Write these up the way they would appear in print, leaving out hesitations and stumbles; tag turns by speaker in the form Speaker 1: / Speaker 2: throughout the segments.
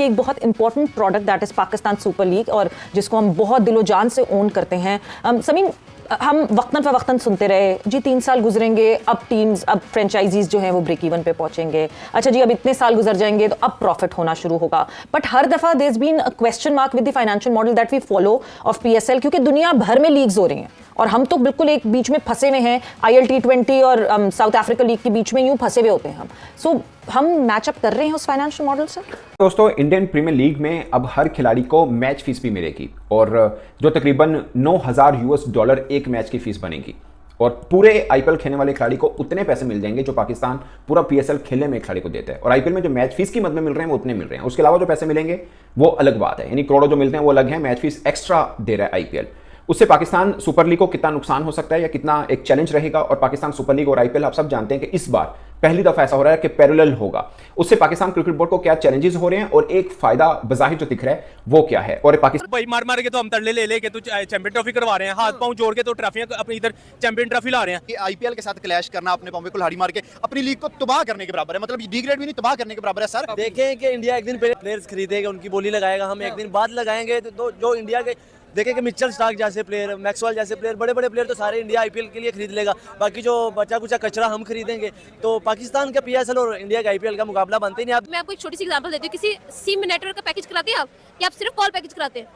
Speaker 1: एक बहुत important product that is Pakistan super league, और जिसको हम बहुत दिलो जान से ओन करते हैं। समीम, हम वक्तन फवक्तन सुनते रहे जी 3 साल गुजरेंगे, अब टीम्स, अब फ्रेंचाइजीज जो हैं वो ब्रेक इवन पे पहुंचेंगे, अच्छा जी अब इतने साल गुजर जाएंगे तो अब प्रॉफिट होना शुरू होगा। बट हर दफा there has been a question mark with the financial model that we follow of PSL, क्योंकि दुनिया भर में लीग्स हो रही हैं और हम तो बिल्कुल एक बीच में फंसे हुए हैं। IL T20 और साउथ अफ्रीका लीग के बीच में यूं फंसे हुए होते हैं हम। सो हम मैचअप कर रहे हैं उस फाइनेंशियल मॉडल से।
Speaker 2: दोस्तों, इंडियन प्रीमियर लीग में अब हर खिलाड़ी को मैच फीस भी मिलेगी, और जो तकरीबन $9,000 एक मैच की फीस बनेगी, और पूरे IPL खेलने वाले खिलाड़ी को उतने पैसे मिल जाएंगे जो पाकिस्तान पूरा PSL खेलने में खिलाड़ी को देता है। और IPL में जो मैच फीस की मद में मिल रहे हैं वो उतने मिल रहे हैं, उसके अलावा जो पैसे मिलेंगे वो अलग बात है, यानी करोड़ों जो मिलते हैं वो अलग है, मैच फीस एक्स्ट्रा दे रहा है IPL। उससे पाकिस्तान सुपर लीग को कितना नुकसान हो सकता है या कितना एक चैलेंज रहेगा। और पाकिस्तान सुपर लीग और IPL आप सब जानते हैं कि इस बार पहली दफा ऐसा हो रहा है कि पैरेलल होगा। उससे पाकिस्तान क्रिकेट बोर्ड को क्या चैलेंजेस हो रहे हैं और एक फायदा बजाहिर जो दिख रहा है वो क्या है। और पाकिस्तान
Speaker 3: भाई मार के तो हम तरले ले के तो चैंपियन ट्रॉफी करवा रहे हैं, हाथ पांव जोड़ के तो ट्रॉफियां अपनी इधर चैंपियन ट्रॉफी ला रहे हैं।
Speaker 4: IPL के साथ क्लैश करना, अपने पांव पे कुल्हाड़ी मार के अपनी लीग को तबाह करने के बराबर है, मतलब डी ग्रेड भी नहीं, तबाह करने के बराबर है सर।
Speaker 5: देखें कि इंडिया एक दिन पहले प्लेयर्स खरीदेगा, उनकी बोली लगाएगा, हम एक दिन बाद लगाएंगे, तो जो इंडिया के देखें कि मिचेल स्टार्क जैसे प्लेयर, मैक्सवेल जैसे प्लेयर, बड़े बड़े प्लेयर तो सारे इंडिया IPL के लिए खरीद लेगा। बाकी जो बचा कुचा कचरा हम खरीदेंगे, तो पाकिस्तान का PSL और इंडिया का IPL का मुकाबला बनते ही नहीं।
Speaker 6: मैं आपको एक छोटी सी एग्जांपल देती हूँ, किसी सिम नेटवर्क का पैकेज कराते हैं आप, या आप सिर्फ कॉल पैकेज कराते हैं?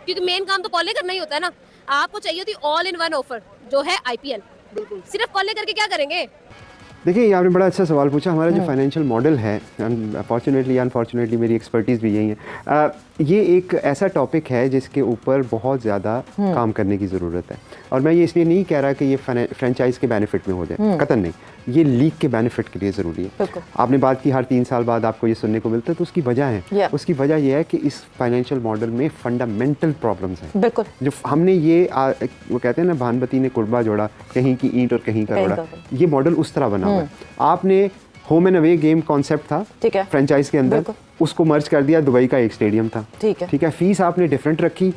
Speaker 6: क्योंकि मेन काम तो कॉल करना ही होता है ना। आपको चाहिए होती ऑल इन वन ऑफर जो है IPL। बिल्कुल, सिर्फ कॉल करके क्या करेंगे?
Speaker 7: देखिए, आपने बड़ा अच्छा सवाल पूछा। हमारा जो फाइनेंशियल मॉडल है, फॉर्चुनेटली अनफॉर्चुनेटली मेरी एक्सपर्टीज़ भी यही है, ये एक ऐसा टॉपिक है जिसके ऊपर बहुत ज़्यादा काम करने की ज़रूरत है। और मैं ये इसलिए नहीं कह रहा कि ये फ्रेंचाइज के बेनिफिट में हो जाए, कतई नहीं, ये लीग के बेनिफिट के लिए ज़रूरी है। आपने बात की हर 3 साल बाद आपको ये सुनने को मिलता है, तो उसकी वजह है, उसकी वजह यह है कि इस फाइनेंशियल मॉडल में फंडामेंटल प्रॉब्लम्स हैं।
Speaker 1: बिल्कुल,
Speaker 7: जो हमने ये वो कहते हैं ना, भानबती ने कुर्बा जोड़ा, कहीं की ईंट और कहीं का रोड़ा, ये मॉडल उस तरह बना हुआ है। आपने home and away game concept था, ठीक है, फ्रेंचाइज के अंदर, उसको मर्ज कर दिया, दुबई का एक स्टेडियम था, ठीक है, फीस आपने डिफरेंट रखी,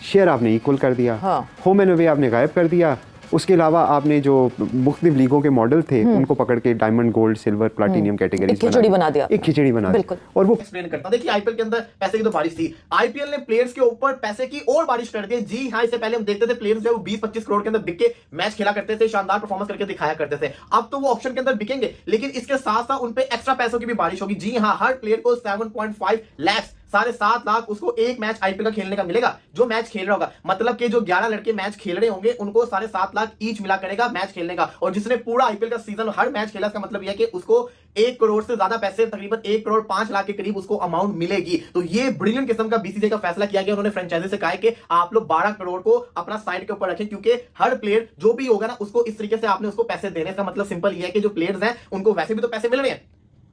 Speaker 7: शेयर आपने इक्वल कर दिया, होम एंड अवे आपने गायब कर दिया। उसके अलावा आपने जो मुख्तलिफ लीगों के मॉडल थे उनको पकड़ के diamond, gold, silver, platinum category
Speaker 1: खिचड़ी बना दिया,
Speaker 7: एक खिचड़ी बना दी। और वो
Speaker 4: एक्सप्लेन करता, देखिए IPL के अंदर पैसे की तो बारिश थी, IPL ने प्लेयर्स के ऊपर पैसे की और बारिश कर दी। जी हाँ, इससे पहले हम देखते थे प्लेयर्स जो 20-25 करोड़ के अंदर बिक के मैच खेला करते थे, शानदार परफॉर्मेंस करके दिखाया करते थे। अब तो वो ऑप्शन के अंदर बिकेंगे, लेकिन इसके साथ साथ उन पे एक्स्ट्रा पैसों की भी बारिश होगी। जी हाँ, हर प्लेयर को 7.5 लाख, 7.5 लाख उसको एक मैच IPL का खेलने का मिलेगा, जो मैच खेल रहा होगा। मतलब कि जो 11 लड़के मैच खेल रहे होंगे उनको 7.5 लाख ईच मिला करेगा मैच खेलने का। और जिसने पूरा IPL का सीजन हर मैच खेला, इसका मतलब यह है कि उसको 1 करोड़ से ज्यादा पैसे, तकरीबन 1 करोड़ 5 लाख के करीब उसको अमाउंट मिलेगी। तो ये ब्रिलियंट किस्म का BCCI का फैसला किया गया। उन्होंने फ्रेंचाइजी से कहा है कि आप लोग 12 करोड़ को अपना साइड के ऊपर रखें, क्योंकि हर प्लेयर जो भी होगा ना, उसको इस तरीके से आपने उसको पैसे देने का मतलब सिंपल ये है कि जो प्लेयर्स हैं उनको वैसे भी तो पैसे मिल रहे हैं।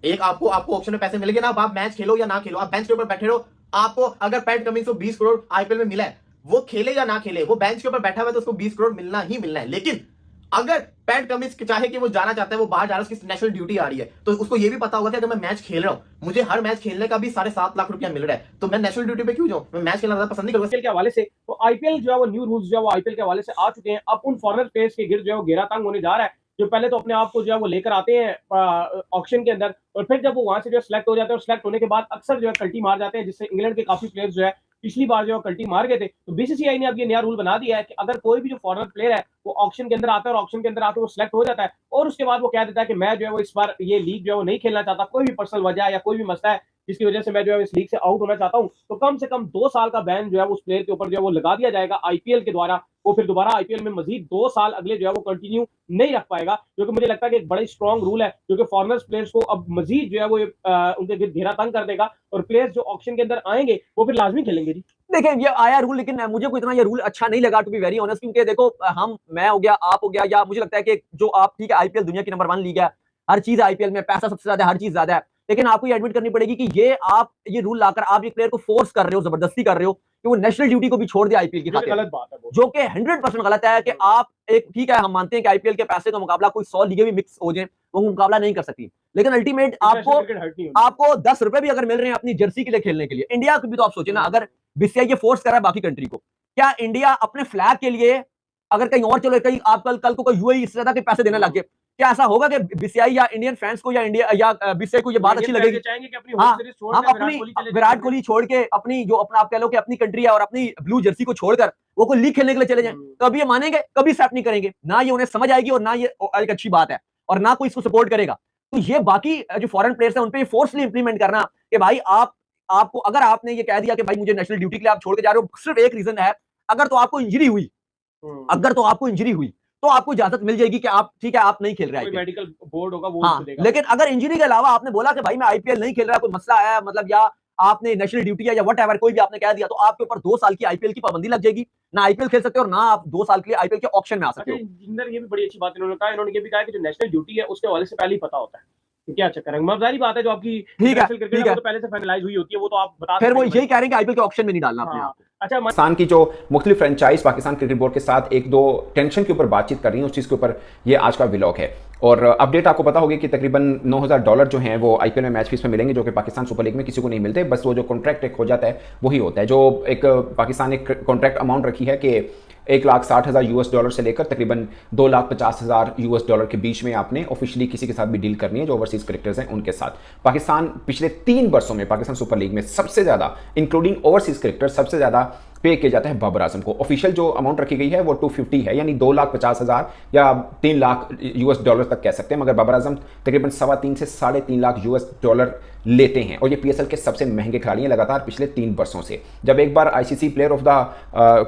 Speaker 4: एक आपको ऑप्शन में पैसे मिलेंगे ना, आप मैच खेलो या ना खेलो, आप बेंच के ऊपर बैठे रहो, आपको अगर पैट कमिंस को 20 करोड़ IPL में मिला है, वो खेले या ना खेले, वो बेंच के ऊपर बैठा हुआ है, तो उसको 20 करोड़ मिलना ही मिलना है। लेकिन अगर पैट कमिंस चाहे कि वो जाना चाहता है, वो बाहर जा रहा है, उसकी नेशनल ड्यूटी आ रही है, तो उसको ये भी पता होगा कि अगर मैं मैच खेल रहा हूं, मुझे हर मैच खेलने का भी 7.5 लाख रुपया मिल रहा है, तो मैं नेशनल ड्यूटी पे क्यों जाऊं? मैं मैच खेलना ज्यादा पसंद नहीं करूंगा।
Speaker 8: के हवाले से तो IPL जो है वो न्यू रूल्स जो है वो IPL के हवाले से आ चुके हैं। अब उन फॉरेनर प्लेयर्स के गिर्द जो है वो घेरा तंग होने जा रहा है, जो पहले तो अपने आप को जो है वो लेकर आते हैं ऑक्शन के अंदर, और फिर जब वो वहां से जो है सिलेक्ट हो जाते हैं, और सिलेक्ट होने के बाद अक्सर जो है कल्टी मार जाते हैं, जिससे इंग्लैंड के काफी प्लेयर्स जो है पिछली बार जो है कल्टी मार गए थे। तो BCCI ने अब ये नया रूल बना दिया है कि अगर कोई भी जो फॉरेनर प्लेयर है वो ऑक्शन के अंदर आता है और ऑक्शन के अंदर आकर वो सिलेक्ट हो जाता है, और उसके बाद वो कह देता है कि मैं जो है वो इस बार ये लीग जो है वो नहीं खेलना चाहता, कोई भी पर्सनल वजह या कोई भी मसला है जिसकी वजह से मैं जो है इस लीग से आउट होना चाहता हूं, तो कम से कम 2 साल का बैन जो है उस प्लेयर के ऊपर जो है वो लगा दिया जाएगा IPL के द्वारा। वो फिर दोबारा IPL में मजीद 2 साल अगले जो है वो कंटिन्यू नहीं रख पाएगा, जो कि मुझे लगता है कि एक बड़ा स्ट्रॉन्ग रूल है, जो कि फॉरेनर्स प्लेयर्स को अब मजीद जो है वो उनके घेरा तंग कर देगा, और प्लेयर्स जो ऑक्शन के अंदर आएंगे वो फिर लाजमी खेलेंगे। जी
Speaker 5: देखिए, ये आया रूल, लेकिन मुझे कोई इतना ये रूल अच्छा नहीं लगा, टू बी वेरी ऑनेस्ट, क्योंकि देखो, मैं हो गया, आप हो गया, या मुझे लगता है कि जो आप, ठीक है, IPL दुनिया की नंबर 1 लीग है, हर चीज IPL में पैसा सबसे ज्यादा है, हर चीज ज्यादा है, लेकिन आपको ये एडमिट करनी पड़ेगी कि ये रूल लाकर आप एक प्लेयर को फोर्स कर रहे हो, जबरदस्ती कर रहे हो कि वो नेशनल ड्यूटी को भी छोड़ दे IPL की खातिर,
Speaker 8: गलत बात है,
Speaker 5: जो कि 100% गलत है। कि आप एक, ठीक है, हम मानते हैं कि IPL के पैसे का मुकाबला कोई 100 लीगें भी मिक्स हो जाए, वो मुकाबला नहीं कर सकती, लेकिन अल्टीमेट आपको 10 रुपए भी अगर मिल रहे हैं अपनी जर्सी के लिए खेलने के लिए, इंडिया को भी तो आप सोचे ना, अगर BCCI ये फोर्स कर रहा है बाकी कंट्री को, क्या इंडिया अपने फ्लैग के लिए अगर कहीं और चलो, कहीं आप कल को कोई UAE इससे ज्यादा के पैसे देने लग गए, क्या ऐसा होगा कि बीसीसीआई या इंडियन फैंस को या इंडिया या बीसीसीआई को ये बात अच्छी लगेगी?
Speaker 8: चाहेंगे कि अपनी
Speaker 5: हाँ,
Speaker 8: होम सीरीज छोड़
Speaker 5: हम
Speaker 8: के
Speaker 5: अपनी विराट कोहली छोड़ के अपनी जो अपना आप कह लो कि अपनी कंट्री है और अपनी ब्लू जर्सी को छोड़कर वो कोई लीग खेलने के लिए चले जाएं, कभी ये मानेंगे? कभी एक्सेप्ट नहीं करेंगे, ना ये उन्हें समझ आएगी और ना ये एक अच्छी बात है और ना कोई इसको सपोर्ट करेगा। तो ये बाकी जो फॉरेन प्लेयर्स हैं उन पे फोर्सली इंप्लीमेंट करना कि भाई आपको अगर आपने ये कह दिया कि भाई मुझे नेशनल ड्यूटी के लिए आप छोड़ के जा रहे हो, सिर्फ एक रीजन है, अगर तो आपको इंजरी हुई, तो आपको इजाजत मिल जाएगी कि आप ठीक है आप नहीं खेल रहे हैं,
Speaker 8: मेडिकल बोर्ड होगा वो
Speaker 5: हाँ, लेकिन अगर इंजरी के अलावा आपने बोला कि भाई मैं आईपीएल नहीं खेल रहा, कोई मसला है मतलब या आपने नेशनल ड्यूटी या वट एवर कोई भी आपने कह दिया, तो आपके ऊपर 2 साल की आईपीएल की पाबंदी लग जाएगी, ना आईपीएल खेल सकते हो और ना आप 2 साल के लिए आईपीएल के ऑक्शन में आ सकते हो।
Speaker 8: इंजीनियर ये भी बड़ी अच्छी बात इन्होंने कहा, इन्होंने ये भी कहा कि जो नेशनल ड्यूटी है उसके हवाले से पहले ही पता होता है कि क्या चक्कर है। मजारी बात है जो आपकी
Speaker 5: ठीक है,
Speaker 8: क्रिकेट तो पहले से फाइनलाइज हुई होती है, वो तो आप बता
Speaker 5: फिर वो यही कह रहे हैं कि आईपीएल के ऑक्शन में नहीं डालना अपने आप।
Speaker 8: अच्छा,
Speaker 2: पाकिस्तान की जो मुख्तलिफ फ्रेंचाइज पाकिस्तान क्रिकेट बोर्ड के साथ एक दो टेंशन के ऊपर बातचीत कर रही है, उस चीज़ के ऊपर ये आज का व्लॉग है। और अपडेट आपको पता होगी कि तकरीबन $9,000 जो हैं वो आईपीएल में मैच फीस में मिलेंगे, जो कि पाकिस्तान सुपर लीग में किसी को नहीं मिलते। बस वो जो कॉन्ट्रैक्ट एक हो जाता है वही होता है। जो एक पाकिस्तान ने कॉन्ट्रैक्ट अमाउंट रखी है कि $1,60,000 से लेकर तकरीबन $2,50,000 के बीच में आपने ऑफिशियली किसी के साथ भी डील करनी है जो ओवरसीज क्रिकेटर्स हैं उनके साथ। पाकिस्तान पिछले 3 वर्षों में पाकिस्तान सुपर लीग में सबसे ज़्यादा इंक्लूडिंग ओवरसीज क्रिकेटर सबसे ज़्यादा पे किया जाता है बाबर आजम को। ऑफिशियल जो अमाउंट रखी गई है वो 250 है, यानी $2,50,000 या $3,00,000 तक कह सकते हैं, मगर बाबर आजम तकरीबन $3.25 से $3.5 लेते हैं और ये पीएसएल के सबसे महंगे खिलाड़ी हैं लगातार पिछले 3 वर्षों से। जब एक बार ICC player of the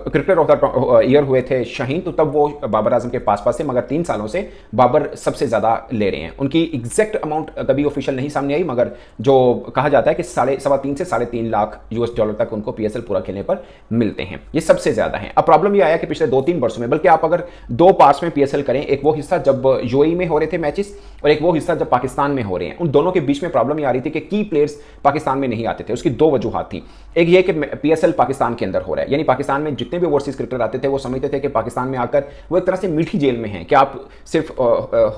Speaker 2: cricketer of the year हुए थे शाहीन, तो तब वो बाबर आजम के पास थे, मगर 3 सालों से बाबर सबसे ज़्यादा ले रहे हैं। उनकी एग्जैक्ट अमाउंट कभी ऑफिशियल नहीं सामने आई, मगर जो कहा जाता है कि $3.25 से $3.5 तक उनको पीएसएल पूरा खेलने पर मिलते हैं, ये सबसे ज़्यादा है। अब प्रॉब्लम ये आया कि पिछले 2-3 वर्षों में, बल्कि आप अगर 2 पार्ट्स में पीएसएल करें, एक वो हिस्सा जब यूएई में हो रहे थे मैचेस और एक वो हिस्सा जब पाकिस्तान में हो रहे हैं, उन दोनों के बीच में प्रॉब्लम ये आ रही थी कि की प्लेयर्स पाकिस्तान में नहीं आते थे। उसकी 2 वजूहात थी। एक ये कि पीएसएल पाकिस्तान के अंदर हो रहा है, यानी पाकिस्तान में जितने भी ओवरसीज क्रिकेटर आते थे वो समझते थे कि पाकिस्तान में आकर वो एक तरह से मीठी जेल में हैं कि आप सिर्फ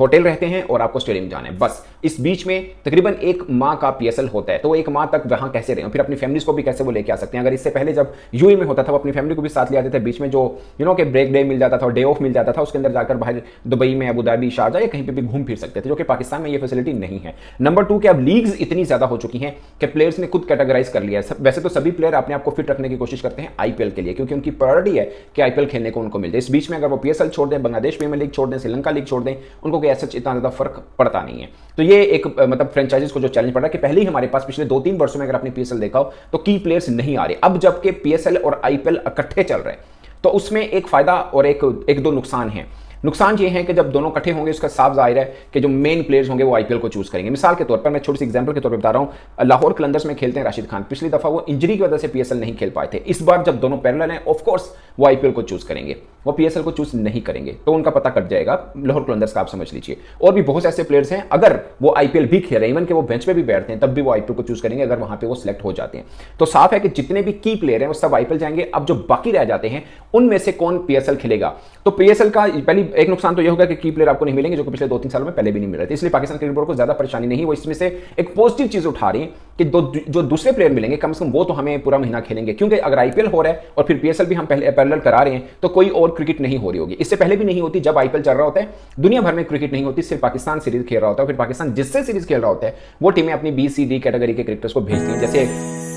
Speaker 2: होटल रहते हैं और आपको स्टेडियम जाना है बस। इस बीच में तकरीबन 1 माह का पीएसएल होता है, तो 1 माह तक वहां कैसे रहे, फिर अपनी फैमिलीज को भी कैसे वो लेके आ सकते हैं। अगर इससे पहले जब यूएई में होता था वो अपनी फैमिली को भी साथ ले आते थे, बीच में जो के ब्रेक डे मिल जाता था और डे ऑफ मिल जाता था, उसके अंदर जाकर बाहर दुबई में, अबू धाबी, शारजाह या कहीं पे भी घूम फिर सकते थे, जो कि पाकिस्तान में ये फैसिलिटी नहीं है। नंबर 2 कि अब लीग्स इतनी ज्यादा हो चुकी हैं कि प्लेयर्स ने खुद कैटेगराइज कर लिया है। वैसे तो सभी प्लेयर अपने आप को फिट रखने की कोशिश करते हैं आईपीएल के लिए, क्योंकि उनकी प्रायोरिटी है कि आईपीएल खेलने को उनको मिल जाए। इस बीच में अगर वो पीएसएल छोड़ दें, बांग्लादेश प्रीमियर लीग छोड़ दें, श्रीलंका लीग छोड़ दें, उनको कोई ऐसा इतना ज्यादा फर्क पड़ता नहीं है। तो ये एक मतलब फ्रेंचाइजीज को जो चैलेंज पड़ रहा है कि पहले ही हमारे पास पिछले 2-3 वर्षों में अगर आपने पीएसएल देखा हो तो की प्लेयर्स नहीं आ रहे। अब जबकि पीएसएल और आईपीएल इकट्ठे चल रहे हैं तो उसमें एक फायदा और एक दो नुकसान है। नुकसान ये है कि जब दोनों इकट्ठे होंगे उसका साफ जाहिर है कि जो मेन प्लेयर्स होंगे वो आईपीएल को चूज करेंगे। मिसाल के तौर पर मैं छोटी सी एग्जांपल के तौर पर बता रहा हूं, लाहौर कलंदर्स में खेलते हैं राशिद खान, पिछली दफा वो इंजरी की वजह से पीएसएल नहीं खेल पाए थे। इस बार जब दोनों पैरेलल हैं ऑफ कोर्स वो आईपीएल को चूज करेंगे, वो पीएसएल को चूज नहीं करेंगे, तो उनका पता कट जाएगा लाहौर कलंदर्स का, आप समझ लीजिए। और भी बहुत से ऐसे प्लेयर्स हैं अगर वो आईपीएल भी खेल रहे हैं, इवन के वो बेंच पे भी बैठते हैं, तब भी वो आईपीएल को चूज करेंगे अगर वहां पे वो सिलेक्ट हो जाते हैं। तो साफ है कि जितने भी की प्लेयर हैं वो सब आईपीएल जाएंगे। अब जो बाकी रह जाते हैं उनमें से कौन पीएसएल खेलेगा, तो पीएसएल का पहली एक नुकसान तो ये होगा कि की प्लेयर आपको नहीं मिलेंगे, जो कि पिछले 2-3 सालों में पहले भी नहीं मिल रहे थे। इसलिए पाकिस्तान क्रिकेट बोर्ड को ज्यादा परेशानी नहीं, वो इसमें से एक पॉजिटिव चीज उठा रही है कि जो दूसरे प्लेयर मिलेंगे कम से कम वो तो हमें पूरा महीना खेलेंगे, क्योंकि अगर आईपीएल हो रहा है और फिर पीएसएल भी हम पहले पैरेलल करा रहे हैं तो कोई और क्रिकेट नहीं हो रही होगी। इससे पहले भी नहीं होती, जब आईपीएल चल रहा होता है दुनिया भर में क्रिकेट नहीं होती, सिर्फ पाकिस्तान सीरीज खेल रहा होता है, फिर पाकिस्तान जिससे सीरीज खेल रहा होता है वो टीमें अपनी बी सी डी कैटेगरी के क्रिकेटर्स को भेजती हैं। जैसे